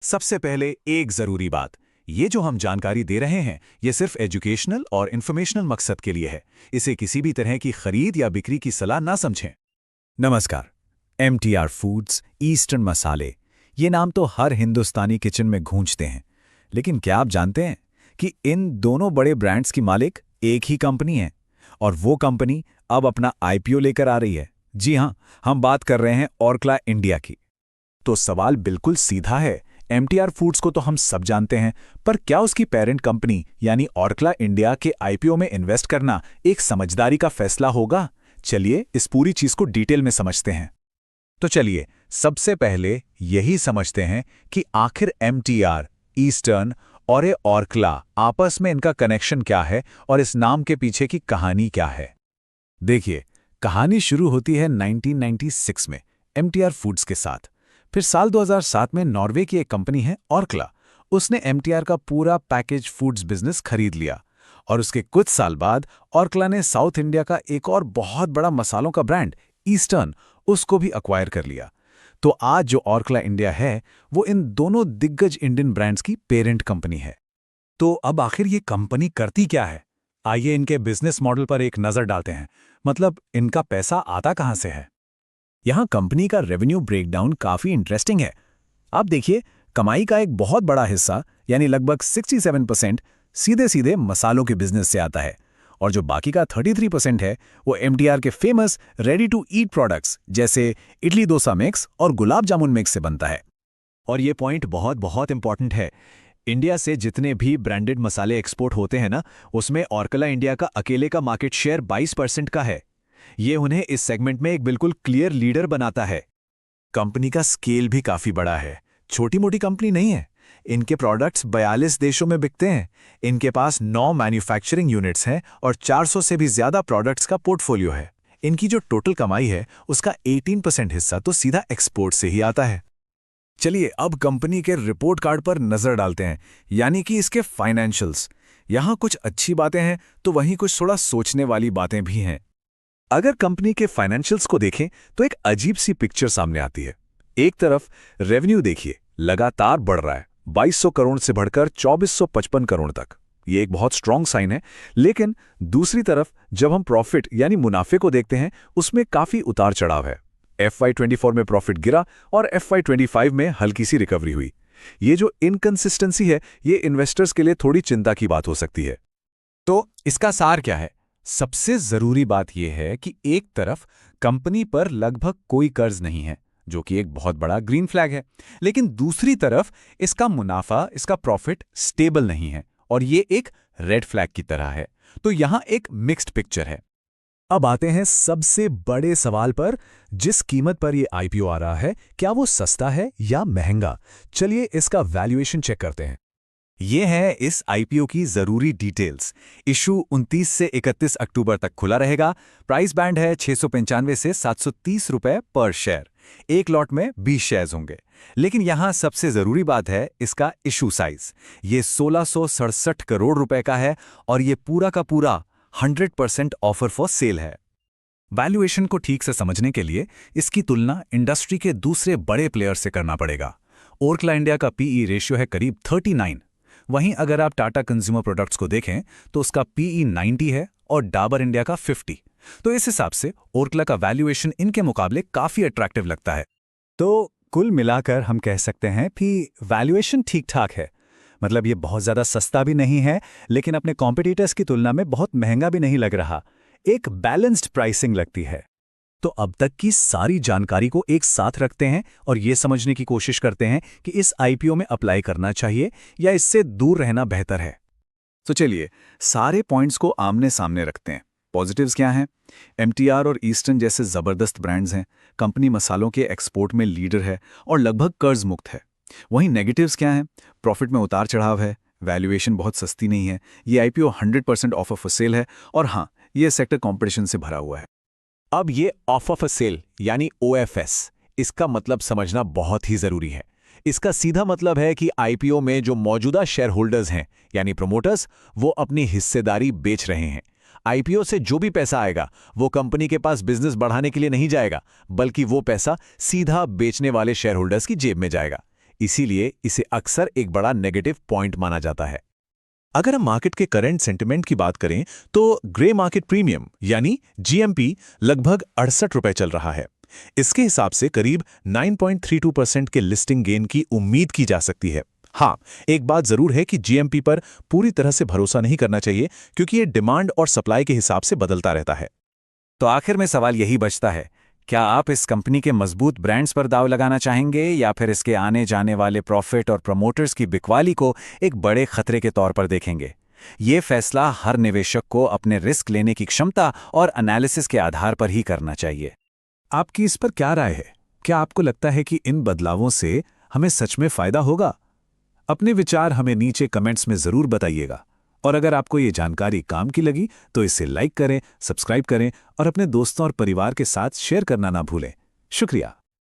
सबसे पहले एक जरूरी बात, ये जो हम जानकारी दे रहे हैं ये सिर्फ एजुकेशनल और इन्फॉर्मेशनल मकसद के लिए है। इसे किसी भी तरह की खरीद या बिक्री की सलाह ना समझें। नमस्कार। MTR फूड्स, ईस्टर्न मसाले, ये नाम तो हर हिंदुस्तानी किचन में गूंजते हैं। लेकिन क्या आप जानते हैं कि इन दोनों बड़े ब्रांड्स की मालिक एक ही कंपनी है, और वो कंपनी अब अपना IPO लेकर आ रही है। जी हां, हम बात कर रहे हैं ओरकला इंडिया की। तो सवाल बिल्कुल सीधा है, MTR फूड्स को तो हम सब जानते हैं, पर क्या उसकी पेरेंट कंपनी यानी ओरकला इंडिया के IPO में इन्वेस्ट करना एक समझदारी का फैसला होगा? चलिए इस पूरी चीज को डिटेल में समझते हैं। तो चलिए सबसे पहले यही समझते हैं कि आखिर MTR, ईस्टर्न और ये ओरकला आपस में इनका कनेक्शन क्या है और इस नाम के पीछे की कहानी क्या है। देखिए, कहानी शुरू होती है 1996 में MTR फूड्स के साथ। फिर साल 2007 में नॉर्वे की एक कंपनी है ओरकला, उसने MTR का पूरा पैकेज फूड्स बिजनेस खरीद लिया। और उसके कुछ साल बाद ओरकला ने साउथ इंडिया का एक और बहुत बड़ा मसालों का ब्रांड ईस्टर्न, उसको भी अक्वायर कर लिया। तो आज जो ओरकला इंडिया है वो इन दोनों दिग्गज इंडियन ब्रांड्स की पेरेंट कंपनी है। तो अब आखिर ये कंपनी करती क्या है? आइए इनके बिजनेस मॉडल पर एक नजर डालते हैं। मतलब इनका पैसा आता कहां से है। यहां कंपनी का रेवेन्यू ब्रेकडाउन काफी इंटरेस्टिंग है। आप देखिए, कमाई का एक बहुत बड़ा हिस्सा यानी लगभग 67% सीधे सीधे मसालों के बिजनेस से आता है, और जो बाकी का 33% है वो MTR के famous ready to eat products जैसे इडली डोसा मिक्स और गुलाब जामुन मिक्स से बनता है। और ये पॉइंट बहुत बहुत इंपॉर्टेंट है। इंडिया से जितने भी ब्रांडेड मसाले एक्सपोर्ट होते हैं ना, उसमें ओरकला इंडिया का अकेले का मार्केट शेयर 22% का है। ये उन्हें इस सेगमेंट में एक बिल्कुल क्लियर लीडर बनाता है। कंपनी का स्केल भी काफी बड़ा है, छोटी मोटी कंपनी नहीं है। इनके प्रोडक्ट्स 42 देशों में बिकते हैं। इनके पास 9 मैन्युफैक्चरिंग यूनिट्स हैं और 400 से भी ज्यादा प्रोडक्ट्स का पोर्टफोलियो है। इनकी जो टोटल कमाई है उसका 18% हिस्सा तो सीधा एक्सपोर्ट से ही आता है। चलिए अब कंपनी के रिपोर्ट कार्ड पर नजर डालते हैं, यानी कि इसके फाइनेंशियल्स। यहां कुछ अच्छी बातें हैं तो वहीं कुछ थोड़ा सोचने वाली बातें भी हैं। अगर कंपनी के फाइनेंशियल्स को देखें तो एक अजीब सी पिक्चर सामने आती है। एक तरफ रेवेन्यू देखिए, लगातार बढ़ रहा है, 2200 करोड़ से बढ़कर 2455 करोड़ तक। ये एक बहुत स्ट्रांग साइन है। लेकिन दूसरी तरफ जब हम प्रॉफिट यानी मुनाफे को देखते हैं, उसमें काफी उतार चढ़ाव है। FY24 में प्रॉफिट गिरा और FY25 में हल्की सी रिकवरी हुई। ये जो इनकंसिस्टेंसी है, ये इन्वेस्टर्स के लिए थोड़ी चिंता की बात हो सकती है। तो इसका सार क्या है? सबसे जरूरी बात यह है कि एक तरफ कंपनी पर लगभग कोई कर्ज नहीं है, जो कि एक बहुत बड़ा ग्रीन फ्लैग है। लेकिन दूसरी तरफ इसका मुनाफा, इसका प्रॉफिट स्टेबल नहीं है, और ये एक रेड फ्लैग की तरह है। तो यहां एक मिक्स्ड पिक्चर है। अब आते हैं सबसे बड़े सवाल पर, जिस कीमत पर यह IPO आ रहा है, क्या वो सस्ता है या महंगा? चलिए इसका वैल्यूएशन चेक करते हैं। ये है इस IPO की जरूरी डिटेल्स। इशू 29 से 31 अक्टूबर तक खुला रहेगा। प्राइस बैंड है 695 से 730 रुपए पर शेयर। एक लॉट में 20 शेयर्स होंगे। लेकिन यहां सबसे जरूरी बात है इसका इशू साइज। ये 1667 करोड़ रुपए का है, और ये पूरा का पूरा 100% ऑफर फॉर सेल है। वैल्यूएशन को ठीक से समझने के लिए इसकी तुलना इंडस्ट्री के दूसरे बड़े प्लेयर से करना पड़ेगा। ओरकला इंडिया का PE रेशियो है करीब 39। वहीं अगर आप टाटा कंज्यूमर प्रोडक्ट्स को देखें तो उसका PE 90 है और डाबर इंडिया का 50। तो इस हिसाब से ओरकला का वैल्यूएशन इनके मुकाबले काफी अट्रैक्टिव लगता है। तो कुल मिलाकर हम कह सकते हैं कि वैल्यूएशन ठीक ठाक है। मतलब ये बहुत ज्यादा सस्ता भी नहीं है, लेकिन अपने कॉम्पिटिटर्स की तुलना में बहुत महंगा भी नहीं लग रहा। एक बैलेंस्ड प्राइसिंग लगती है। तो अब तक की सारी जानकारी को एक साथ रखते हैं और ये समझने की कोशिश करते हैं कि इस IPO में अप्लाई करना चाहिए या इससे दूर रहना बेहतर है। तो चलिए सारे पॉइंट्स को आमने सामने रखते हैं। पॉजिटिव्स क्या हैं? MTR और ईस्टर्न जैसे जबरदस्त ब्रांड्स हैं। कंपनी मसालों के एक्सपोर्ट में लीडर है और लगभग कर्ज मुक्त है। वहीं नेगेटिव्स क्या हैं? प्रॉफिट में उतार चढ़ाव है, वैल्यूएशन बहुत सस्ती नहीं है, ये IPO 100% ऑफर फॉर सेल है, और हाँ, ये सेक्टर कॉम्पिटिशन से भरा हुआ है। अब ये ऑफर फॉर सेल यानी OFS, इसका मतलब समझना बहुत ही जरूरी है। इसका सीधा मतलब है कि IPO में जो मौजूदा शेयर होल्डर्स हैं यानी प्रमोटर्स, वो अपनी हिस्सेदारी बेच रहे हैं। IPO से जो भी पैसा आएगा वो कंपनी के पास बिजनेस बढ़ाने के लिए नहीं जाएगा, बल्कि वो पैसा सीधा बेचने वाले शेयर होल्डर्स की जेब में जाएगा। इसीलिए इसे अक्सर एक बड़ा नेगेटिव पॉइंट माना जाता है। अगर हम मार्केट के करंट सेंटिमेंट की बात करें तो ग्रे मार्केट प्रीमियम यानी जीएमपी लगभग 68 रुपए चल रहा है। इसके हिसाब से करीब 9.32% के लिस्टिंग गेन की उम्मीद की जा सकती है। हाँ, एक बात जरूर है कि जीएमपी पर पूरी तरह से भरोसा नहीं करना चाहिए क्योंकि ये डिमांड और सप्लाई के हिसाब से बदलता रहता है। तो आखिर में सवाल यही बचता है, क्या आप इस कंपनी के मजबूत ब्रांड्स पर दांव लगाना चाहेंगे या फिर इसके आने जाने वाले प्रॉफिट और प्रमोटर्स की बिकवाली को एक बड़े खतरे के तौर पर देखेंगे? ये फैसला हर निवेशक को अपने रिस्क लेने की क्षमता और एनालिसिस के आधार पर ही करना चाहिए। आपकी इस पर क्या राय है? क्या आपको लगता है कि इन बदलावों से हमें सच में फायदा होगा? अपने विचार हमें नीचे कमेंट्स में जरूर बताइएगा। और अगर आपको ये जानकारी काम की लगी तो इसे लाइक करें, सब्सक्राइब करें और अपने दोस्तों और परिवार के साथ शेयर करना ना भूलें। शुक्रिया।